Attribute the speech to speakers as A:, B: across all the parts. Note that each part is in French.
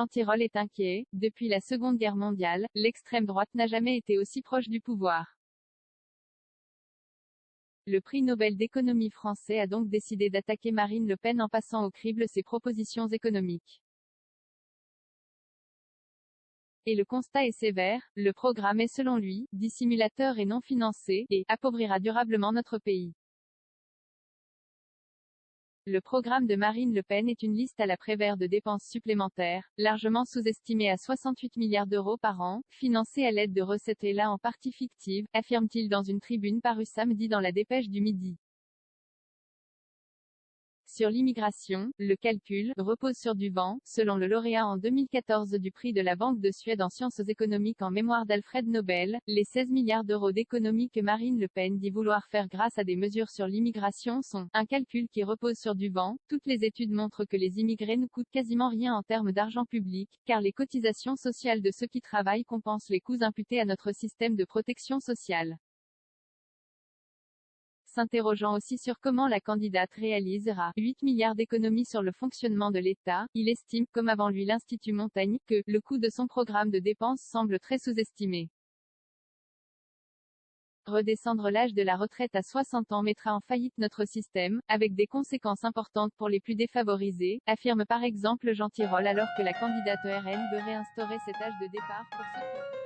A: Jean Tirole est inquiet. Depuis la Seconde Guerre mondiale, l'extrême droite n'a jamais été aussi proche du pouvoir. Le prix Nobel d'économie français a donc décidé d'attaquer Marine Le Pen en passant au crible ses propositions économiques. Et le constat est sévère, le programme est selon lui, dissimulateur et non financé, et appauvrira durablement notre pays. Le programme de Marine Le Pen est une liste à la Prévert de dépenses supplémentaires, largement sous-estimée à 68 milliards d'euros par an, financée à l'aide de recettes et là en partie fictives, affirme-t-il dans une tribune parue samedi dans la Dépêche du Midi. Sur l'immigration, le calcul repose sur du vent, selon le lauréat en 2014 du prix de la Banque de Suède en sciences économiques en mémoire d'Alfred Nobel. Les 16 milliards d'euros d'économies que Marine Le Pen dit vouloir faire grâce à des mesures sur l'immigration sont un calcul qui repose sur du vent. Toutes les études montrent que les immigrés ne coûtent quasiment rien en termes d'argent public, car les cotisations sociales de ceux qui travaillent compensent les coûts imputés à notre système de protection sociale. S'interrogeant aussi sur comment la candidate réalisera 8 milliards d'économies sur le fonctionnement de l'État, il estime, comme avant lui l'Institut Montaigne, que le coût de son programme de dépenses semble très sous-estimé. Redescendre l'âge de la retraite à 60 ans mettra en faillite notre système, avec des conséquences importantes pour les plus défavorisés, affirme par exemple Jean Tirole alors que la candidate RN veut réinstaurer cet âge de départ pour ceux qui...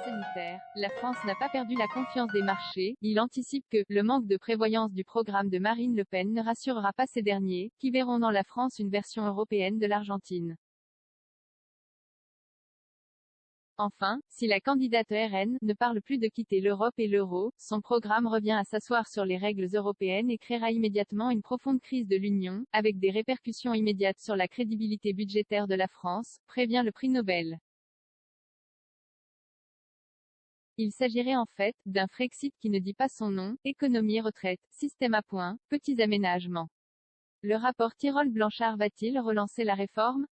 A: sanitaire, la France n'a pas perdu la confiance des marchés. Il anticipe que le manque de prévoyance du programme de Marine Le Pen ne rassurera pas ces derniers, qui verront dans la France une version européenne de l'Argentine. Enfin, si la candidate RN ne parle plus de quitter l'Europe et l'euro, son programme revient à s'asseoir sur les règles européennes et créera immédiatement une profonde crise de l'Union, avec des répercussions immédiates sur la crédibilité budgétaire de la France, prévient le prix Nobel. Il s'agirait en fait, d'un Frexit qui ne dit pas son nom, économie et retraite, système à points, petits aménagements. Le rapport Tirole-Blanchard va-t-il relancer la réforme?